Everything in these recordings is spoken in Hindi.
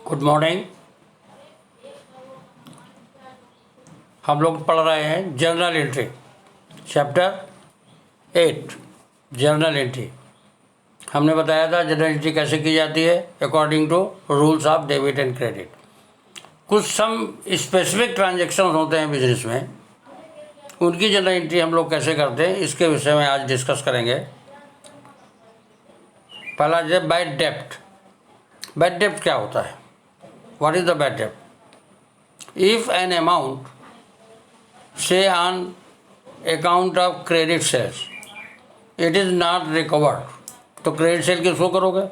Good morning. हम लोग पढ़ रहे हैं journal entry, chapter 8 journal entry. हमने बताया था जर्नल एंट्री कैसे की जाती है according to rules of debit and credit. कुछ सम स्पेसिफिक ट्रांजेक्शन होते हैं बिजनेस में, उनकी जर्नल एंट्री हम लोग कैसे करते हैं इसके विषय में आज डिस्कस करेंगे। पहला है बैड डेप्ट। बैड डेप्ट क्या होता है? What is the bad debt? If an amount, say on account of credit sales, it is not recovered, तो क्रेडिट सेल किसको करोगे?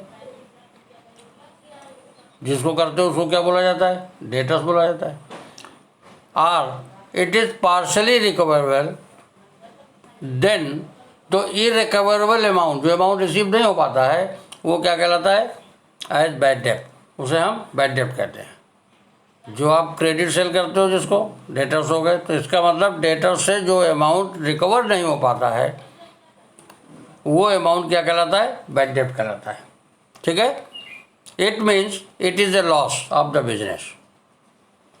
जिसको करते हो उसको क्या बोला जाता है? डेटर्स बोला जाता है। और it is partially recoverable, then तो इरिकवरेबल अमाउंट, जो अमाउंट रिसीव नहीं हो पाता है वो क्या कहलाता है? एज बैड डेप्ट। उसे हम बैड डेप्ट कहते हैं। जो आप क्रेडिट सेल करते हो जिसको डेटर्स हो गए, तो इसका मतलब डेटर्स से जो अमाउंट रिकवर नहीं हो पाता है वो अमाउंट क्या कहलाता है? बैड डेप्ट कहलाता है। ठीक है। It means it is a loss of the business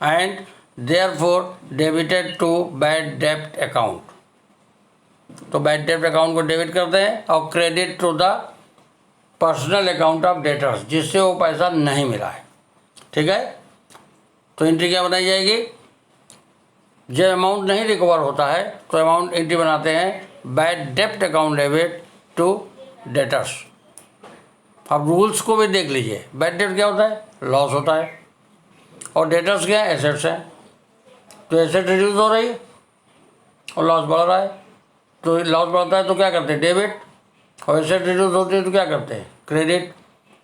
and therefore debited to bad डेप्ट अकाउंट। तो बैड डेप्ट अकाउंट को डेबिट करते हैं और credit to the personal account of debtors, जिससे वो पैसा नहीं मिला है। ठीक है। तो एंट्री क्या बनाई जाएगी? जब अमाउंट नहीं रिकवर होता है तो अमाउंट एंट्री बनाते हैं बैड डेप्ट अकाउंट डेबिट टू डेटर्स। अब रूल्स को भी देख लीजिए। बैड डेप्ट क्या होता है? लॉस होता है। और डेटर्स क्या है? एसेट्स हैं। तो एसेट रिड्यूस हो रही है और लॉस बढ़ रहा है। तो लॉस बढ़ता है तो क्या करते हैं? डेबिट। और एसेट रिड्यूस होती है तो क्या करते हैं? क्रेडिट।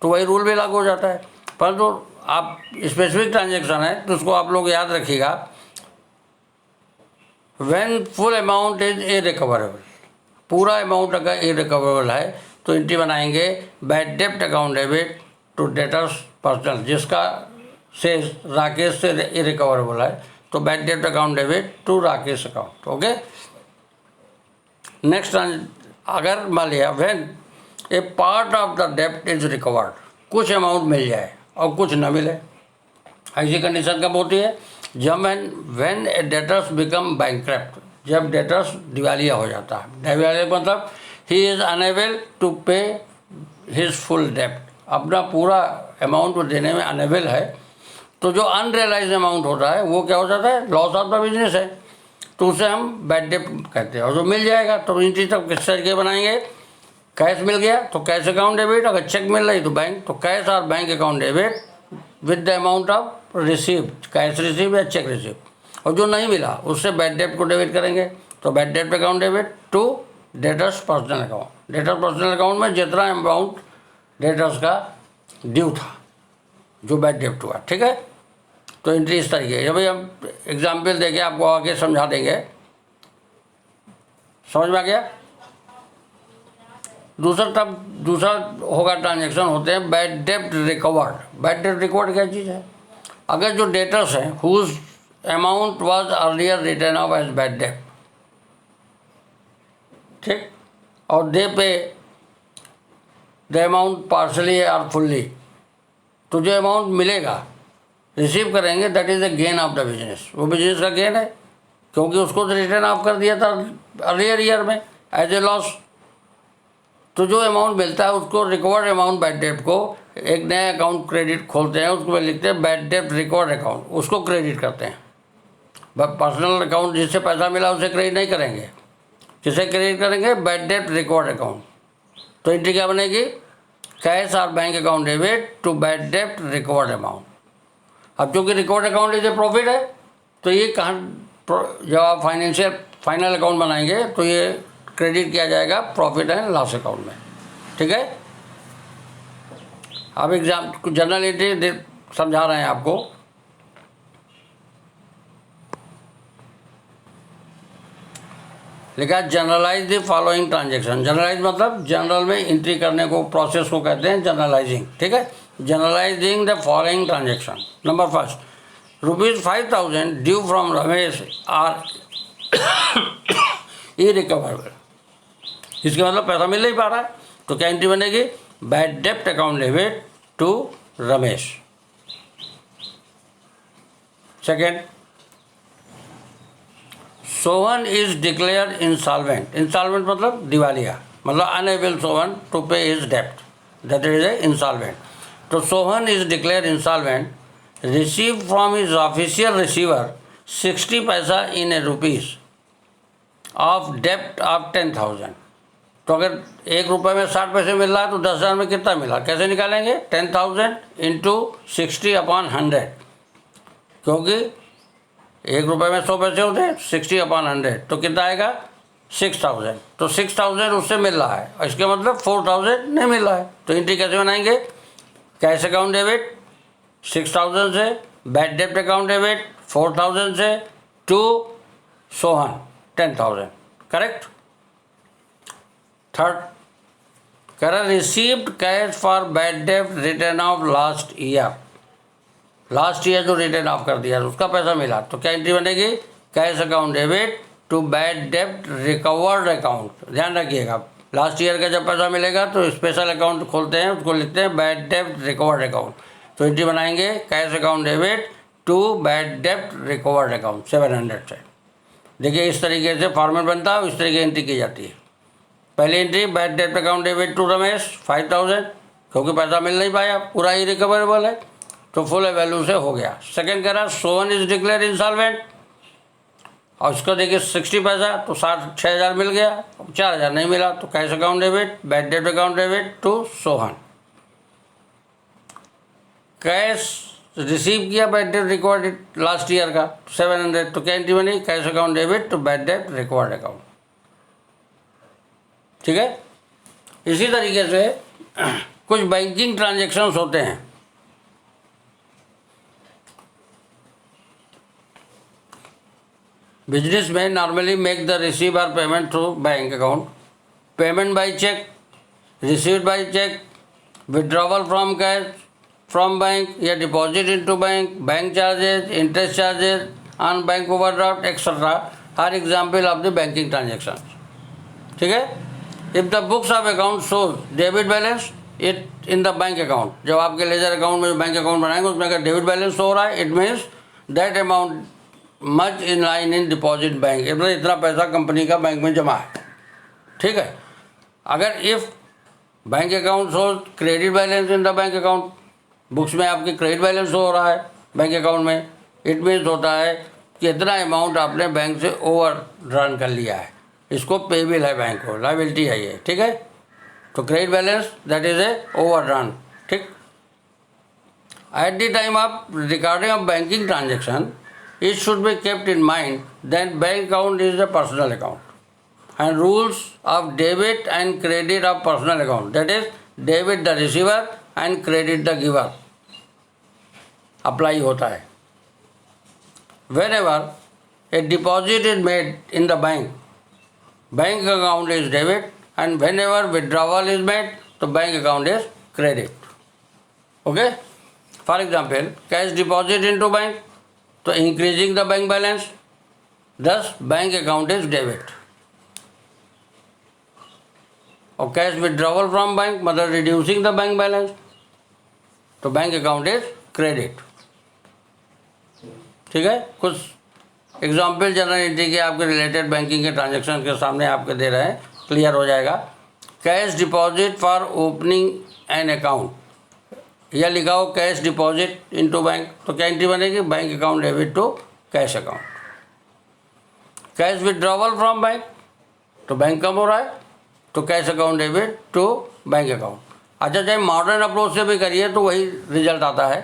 तो वही रूल भी लागू हो जाता है। परंतु आप स्पेसिफिक ट्रांजेक्शन है तो उसको आप लोग याद रखिएगा। When full amount is irrecoverable, पूरा अमाउंट अगर इरिकवरेबल है तो एंट्री बनाएंगे बैड डेप्ट account debit to debtors personal, जिसका से राकेश से इरिकवरेबल है तो बैड डेप्ट account debit to Rakesh account. Okay. Next, अगर मान लिया when a part of the डेप्ट इज रिकवर्ड, कुछ अमाउंट मिल जाए और कुछ न मिले, ऐसी कंडीशन कब होती है? जब when A debtors become bankrupt, जब डेटर्स दिवालिया हो जाता है। दिवालिया मतलब he is unable to pay his full डेप्ट, अपना पूरा अमाउंट को देने में अनेबल है। तो जो अनरियलाइज अमाउंट होता है वो क्या हो जाता है? लॉस ऑफ द बिजनेस है। तो उसे हम बैड डेप्ट कहते हैं। और जो मिल जाएगा तो एंट्री तब किस तरीके बनाएंगे? कैश मिल गया तो कैश अकाउंट डेबिट, अगर चेक मिल रही तो बैंक, तो कैश और bank account debit with the amount of receive, cash receive या चेक रिसीव। और जो नहीं मिला उससे बैड डेप्ट को डेबिट करेंगे। तो बैड डेप्ट account debit to debtors personal account. Debtors personal account में जितना अमाउंट डेटर्स का ड्यू था जो बैड डेप्ट हुआ। ठीक है। तो एंट्री इस तरीके है। भाई हम एग्जाम्पल देके आपको आगे समझा देंगे। समझ में आ गया? दूसरा होगा ट्रांजेक्शन होते हैं बैड डेप्ट रिकवर्ड। बैड डेप्ट रिकवर्ड क्या चीज़ है? अगर जो डेटर्स हैं whose amount was earlier written off as bad डेप्ट, ठीक, और they pay the amount partially और फुल्ली, तो जो अमाउंट मिलेगा रिसीव करेंगे that is the gain of the business. वो बिजनेस का गेन है क्योंकि उसको तो रिटर्न ऑफ कर दिया था अर्लियर ईयर में एज ए लॉस। तो जो अमाउंट मिलता है उसको रिकवर्ड अमाउंट बैड डेप्ट को एक नया अकाउंट क्रेडिट खोलते हैं, उसको लिखते हैं बैड डेप्ट रिकवर्ड अकाउंट, उसको क्रेडिट करते हैं। पर्सनल अकाउंट जिससे पैसा मिला उसे क्रेडिट नहीं करेंगे, किसे क्रेडिट करेंगे? बैड डेप्ट रिकवर्ड अकाउंट। तो एंट्री क्या बनेगी? कैश और bank account debit to bad डेप्ट रिकवर्ड अमाउंट। अब चूँकि recovered account is a profit है तो ये कहाँ, जब आप फाइनल अकाउंट बनाएंगे तो ये क्रेडिट किया जाएगा प्रॉफिट एंड लॉस अकाउंट में। ठीक है। अब एग्जाम जनरल एंट्री समझा रहे हैं आपको। लिखा journalise the following transaction. Journalise मतलब जनरल में एंट्री करने को, प्रोसेस को कहते हैं जनरलाइजिंग। ठीक है। Journalising the following transaction. Number first, ₹5,000 due from Ramesh are irrecoverable. इसके मतलब पैसा मिल नहीं पा रहा है तो क्या एंट्री बनेगी? बैड डेप्ट account debit to Ramesh. Second, Sohan is declare insolvent. Insolvent मतलब दिवालिया, मतलब unable Sohan to pay his डेप्ट, दैट इज ए इंसॉल्वेंट। तो Sohan is declare insolvent, receive from his official receiver 60 paisa in a rupees of डेप्ट ऑफ 10,000। तो अगर 1 रुपये में 60 पैसे मिल रहा है तो 10,000 में कितना मिला, कैसे निकालेंगे? 10,000 इंटू 60/100, क्योंकि 1 रुपये में 100 पैसे होते हैं, 60/100 तो कितना आएगा? 6,000। तो 6,000 उससे मिल रहा है और इसके मतलब 4,000 नहीं मिल रहा है। तो एंट्री कैसे बनाएंगे? कैश अकाउंट डेबिट 6,000 से, बैड डेप्ट अकाउंट डेबिट 4,000 से, to Sohan 10,000, correct. Third, Karan received cash for bad डेप्ट written off last year. Last year जो रिटर्न ऑफ कर दिया उसका पैसा मिला, तो क्या एंट्री बनेगी? Cash account debit to bad डेप्ट रिकवर्ड अकाउंट। ध्यान रखिएगा, लास्ट ईयर का जब पैसा मिलेगा तो स्पेशल अकाउंट खोलते हैं, उसको लिखते हैं बैड डेप्ट रिकवर्ड अकाउंट। तो एंट्री बनाएंगे cash account debit to bad डेप्ट रिकवर्ड अकाउंट 700 से। देखिए इस तरीके से फॉर्मेट बनता है, इस तरीके की एंट्री की जाती है। पहली एंट्री बैड डेप्ट अकाउंट डेबिट टू रमेश 5,000, क्योंकि पैसा मिल नहीं पाया, पूरा ही रिकवरेबल है तो फुल वैल्यू से हो गया। सेकंड कह रहा सोहन इज डिक्लेयर इंसॉल्वेंट, और उसको देखिए 60 पैसा तो 6,000 मिल गया, 4,000 नहीं मिला, तो कैश अकाउंट डेबिट बैड डेप्ट account debit to Sohan. Cash receive किया बैड डेप्ट रिकॉर्ड लास्ट ईयर का 700, तो क्या एंट्री बनी? Cash account debit to bad डेप्ट रिकॉर्ड अकाउंट। ठीक है। इसी तरीके से कुछ बैंकिंग ट्रांजैक्शंस होते हैं। Businessmen normally make the receive or payment through bank account, payment by check, received by check, withdrawal from cash from bank या deposit into bank, bank charges, interest charges on bank overdraft etc. are example of the banking transactions. ठीक है। If the books of account shows debit balance it in the bank account, जब आपके लेजर अकाउंट में जो बैंक अकाउंट बनाएंगे उसमें अगर डेबिट बैलेंस हो रहा है, it means that amount much in line in deposit bank, मतलब इतना पैसा कंपनी का बैंक में जमा है। ठीक है। अगर if bank account shows credit balance in the bank account, books में आपके क्रेडिट बैलेंस हो रहा है बैंक अकाउंट में, इट मीन्स होता है कि इतना अमाउंट आपने बैंक से ओवर ड्रॉन कर लिया है, इसको पेबल है बैंक को, लायबिलिटी है ये। ठीक है। तो credit balance that is a overdrawn. ठीक। At the time of recording of banking transaction it should be kept in mind that bank account is a personal account and rules of debit and credit of personal account, that is debit the receiver and credit the giver apply होता है। Whenever a deposit is made in the bank, bank account is debit, and whenever withdrawal is made, तो bank account is credit. Okay? For example, cash deposit into bank, तो इंक्रीजिंग द बैंक बैलेंस, दस बैंक अकाउंट इज डेबिट। और कैश विड्रॉवल फ्रॉम बैंक मतलब रिड्यूसिंग द बैंक बैलेंस, तो बैंक अकाउंट इज क्रेडिट। ठीक है। कुछ एग्जाम्पल जनरल एंट्री के आपके रिलेटेड बैंकिंग के ट्रांजेक्शन के सामने आपके दे रहे हैं, क्लियर हो जाएगा। Cash deposit for opening an account, या लिखा हो कैश डिपॉजिट इनटू बैंक, तो क्या एंट्री बनेगी? Bank account debit to cash account. Cash withdrawal from bank, तो बैंक कम हो रहा है तो cash account debit to bank account. अच्छा, चाहे मॉडर्न अप्रोच से भी करिए तो वही रिजल्ट आता है।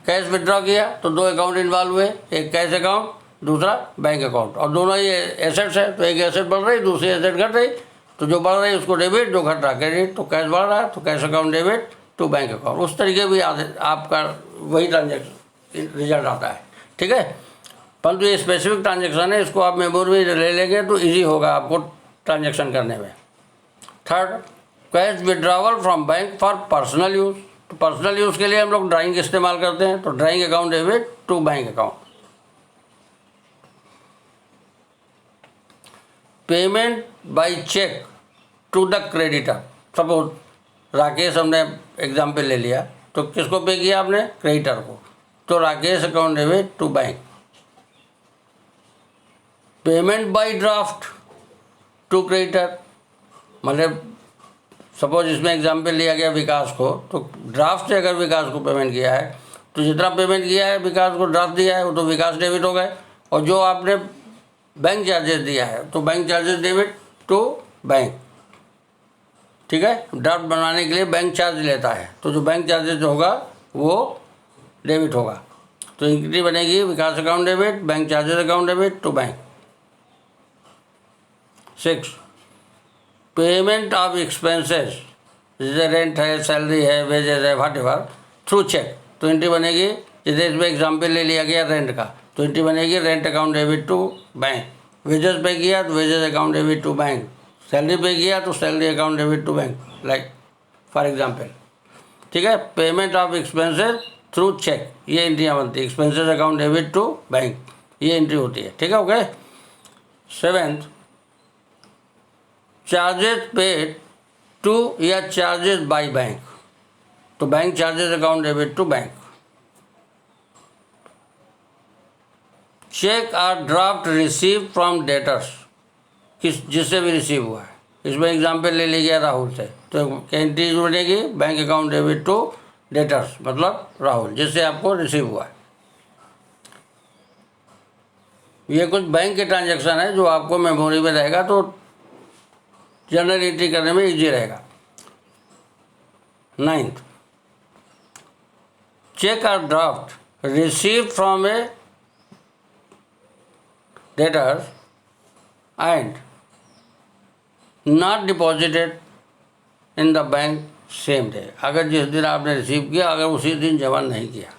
कैश विड्रॉ किया तो दो अकाउंट इन्वॉल्व हुए, एक कैश अकाउंट दूसरा बैंक अकाउंट, और दोनों ही एसेट्स है, तो एक एसेट बढ़ रही दूसरी एसेट घट रही, तो जो बढ़ रही उसको डेबिट, जो घट रहा क्रेडिट। तो कैश बढ़ रहा है तो cash account debit to bank account. उस तरीके भी आपका वही ट्रांजेक्शन रिजल्ट आता है। ठीक है। परंतु ये स्पेसिफिक ट्रांजेक्शन है, इसको आप मेमोरी में ले लेंगे तो इजी होगा आपको ट्रांजेक्शन करने में। Third, cash withdrawal from bank for personal use, तो पर्सनल यूज़ के लिए हम लोग ड्राइंग इस्तेमाल करते हैं, तो drawing account debit to bank account. Payment by cheque to the creditor, suppose Rakesh हमने एग्जाम्पल ले लिया, तो किसको पे किया आपने? क्रेडिटर को, तो Rakesh account debit to bank. Payment by draft to creditor, मतलब सपोज इसमें एग्जाम्पल लिया गया विकास को, तो ड्राफ्ट से अगर विकास को पेमेंट किया है तो जितना पेमेंट किया है विकास को ड्राफ्ट दिया है वो तो विकास डेबिट हो गए, और जो आपने बैंक चार्जेस दिया है तो bank charges debit to bank. ठीक है, ड्राफ्ट बनवाने के लिए बैंक चार्ज लेता है, तो जो बैंक चार्जेस होगा वो डेबिट होगा। तो इक्विटी बनेगी Vikas account debit, bank charges account debit to bank. 6, payment of expenses, जैसे रेंट है, सैलरी है, वेजेस है, वट एवर, थ्रू चेक, तो एंट्री बनेगी। जैसे इसमें एग्जाम्पल ले लिया गया रेंट का, तो एंट्री बनेगी rent account debit to bank. Wages pay किया तो wages account debit to bank, salary pay किया तो salary account debit to bank, like for example. ठीक है, payment of expenses through cheque, ये एंट्रियाँ बनती है। Expenses account debit to bank, ये एंट्री होती है। ठीक है, ओके। 7, चार्जेस पेड टू या चार्जेस बाय बैंक, तो bank charges account debit to bank. Cheque और ड्राफ्ट रिसीव फ्रॉम डेटर्स, किस जिससे भी रिसीव हुआ है, इसमें एग्जाम्पल ले लिया गया राहुल से, तो एंट्री बनेगी bank account debit to debtors, मतलब राहुल जिससे आपको रिसीव हुआ है। ये कुछ बैंक के ट्रांजैक्शन है जो आपको मेमोरी में रहेगा, तो जनरल एंट्री करने में इजी रहेगा। 9, चेक और draft receive from A debtors and not deposited in the bank same day, अगर जिस दिन आपने रिसीव किया अगर उसी दिन जमा नहीं किया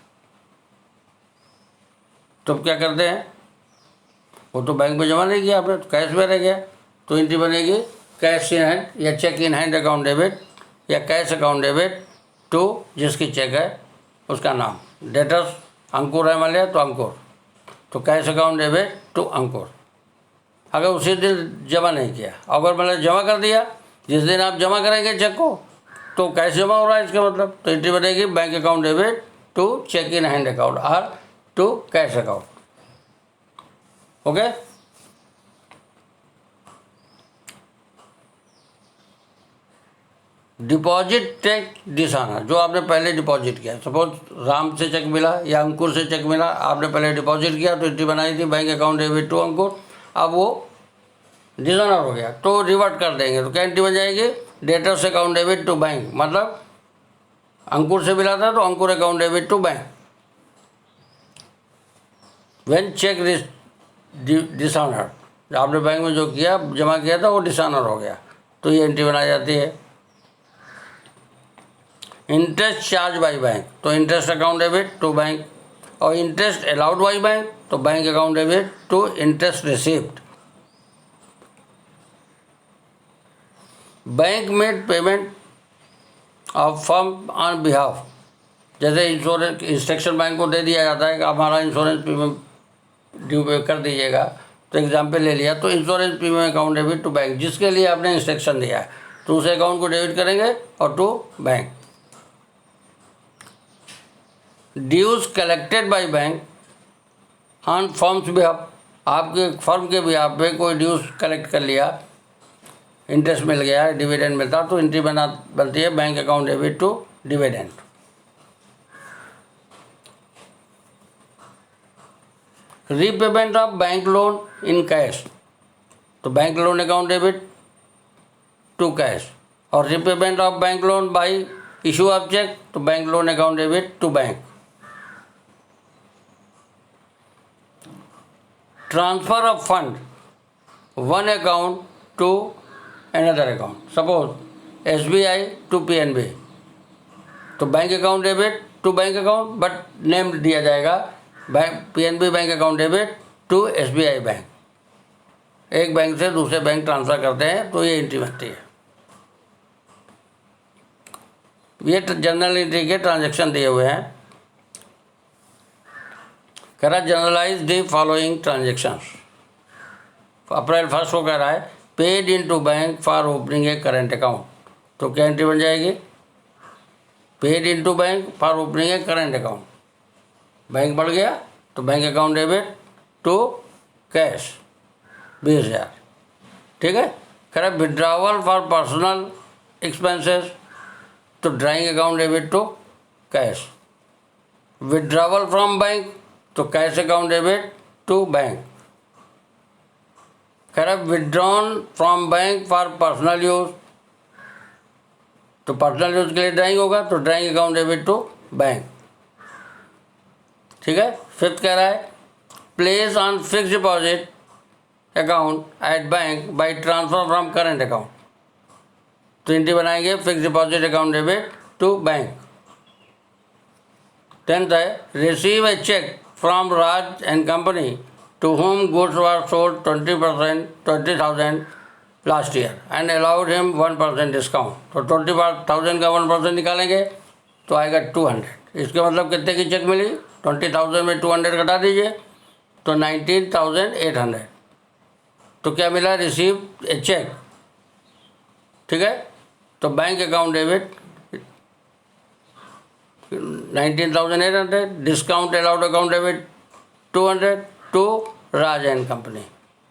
तो क्या करते हैं, वो तो बैंक में जमा नहीं किया आपने, तो कैश में रह गया, तो एंट्री बनेगी कैश इन हैंड या cheque in hand account debit या कैश अकाउंट डेबिट टू जिसकी चेक है उसका नाम। डेटर्स अंकुर है मान लिया तो अंकुर, तो कैश अकाउंट डेबिट टू अंकुर, अगर उसी दिन जमा नहीं किया। अगर मतलब जमा कर दिया जिस दिन आप जमा करेंगे चेक को, तो कैश जमा हो रहा है इसका मतलब, तो एंट्री बनेगी bank account debit to cheque in hand account और to cash account. Okay. Deposit cheque dishonour, जो आपने पहले डिपॉजिट किया, सपोज राम से चेक मिला या अंकुर से चेक मिला, आपने पहले डिपॉजिट किया तो एंट्री बनाई थी बैंक अकाउंट डेबिट टू अंकुर, अब वो डिसऑनर हो गया तो रिवर्ट कर देंगे, तो क्या एंट्री बन जाएगी debtors account debit to bank, मतलब अंकुर से मिला था तो Ankur account debit to bank. When cheque dishonour, आपने बैंक में जो किया जमा किया था वो डिसऑनर हो गया, तो ये एंट्री बनाई जाती है। इंटरेस्ट चार्ज बाय बैंक, तो interest account debit to bank, और इंटरेस्ट अलाउड बाय बैंक, तो bank account debit to interest received. Bank made payment of firm on behalf, जैसे इंश्योरेंस इंस्ट्रक्शन बैंक को दे दिया जाता है कि हमारा इंश्योरेंस प्रीमियम ड्यू पे कर दीजिएगा, तो एग्जाम्पल ले लिया, तो insurance premium account debit to bank, जिसके लिए आपने इंस्ट्रक्शन दिया है तो उस अकाउंट को डेबिट करेंगे और to bank. Dues collected by bank on firm's behalf, आपके फर्म के बिहाफ पे कोई ड्यूज कलेक्ट कर लिया, इंटरेस्ट मिल गया, डिविडेंड मिलता, तो एंट्री बनती है bank account debit to dividend. Repayment of bank loan in cash, तो bank loan account debit to cash, और repayment of bank loan by issue of cheque, तो bank loan account debit to bank. Transfer of fund one account to another account, suppose SBI to PNB, तो bank account debit to bank account, but name दिया जाएगा bank PNB bank account debit to SBI bank, एक बैंक से दूसरे बैंक ट्रांसफ़र करते हैं तो ये एंट्री बनती है। ये जनरल एंट्री के ट्रांजैक्शन दिए हुए हैं। कह रहा journalise the following transactions, April 1 को कह रहा है paid in to bank for opening a current account, तो क्या एंट्री बन जाएगी paid in to bank for opening a current account, bank बढ़ गया तो bank account debit to cash, 20,000, ठीक है। कह रहा विड्रावल फॉर पर्सनल एक्सपेंसेस, तो drawing account debit to cash. Withdrawal from bank, तो cash account debit to bank. कह रहा withdrawn from bank for personal use, तो पर्सनल यूज के लिए ड्राइंग होगा, तो drawing account debit to bank, ठीक है। फिफ्थ कह रहा है place on fix deposit account at bank by transfer from current account, तो एंट्री बनाएंगे fix deposit account debit to bank. Tenth है receive a cheque from Raj and company to whom goods were sold 20,000 last year and allowed him 1% discount, तो 20,000 का 1% निकालेंगे तो आएगा 200। इसके मतलब कितने की चेक मिली, 20,000 में 200 घटा दीजिए तो 19,800। तो क्या मिला, रिसीव ए चेक, ठीक है। तो bank account debit 19,800, discount allowed account debit 200 to Raj and company,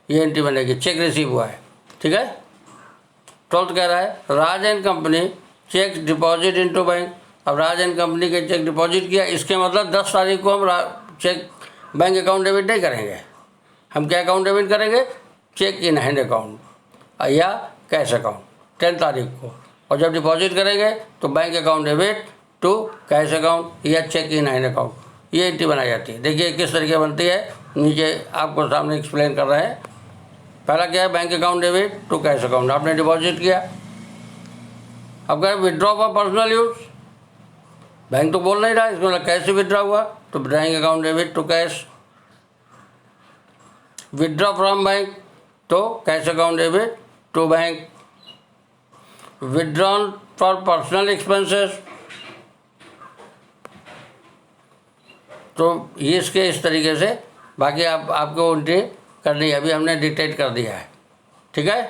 ये एंट्री बनेगी, चेक रिसीव हुआ है, ठीक है। 12th कह रहा है Raj and company cheque deposit into bank. अब राज एंड कंपनी के चेक डिपॉजिट किया, इसके मतलब 10 तारीख को हम चेक बैंक अकाउंट डेबिट नहीं करेंगे, हम क्या अकाउंट डेबिट करेंगे, चेक इन हैंड अकाउंट या कैश अकाउंट 10 तारीख को। और जब डिपॉजिट करेंगे तो bank account debit to cash account या चेक इन हैंड अकाउंट, ये एंट्री बनाई जाती है। देखिए किस तरीके बनती है, नीचे आपको सामने एक्सप्लेन कर रहे हैं। पहला क्या है, bank account debit to cash account, आपने डिपॉजिट किया। अब क्या withdraw for personal use, bank तो बोल नहीं रहा, इसको मतलब कैश से विड्रॉ हुआ, तो drawing account debit to cash. Withdraw from bank, तो cash account debit to bank. Withdrawn for personal expenses, तो ये इसके इस तरीके से, बाकी आपको एंट्री करनी है, अभी हमने डिक्टेट कर दिया है, ठीक है।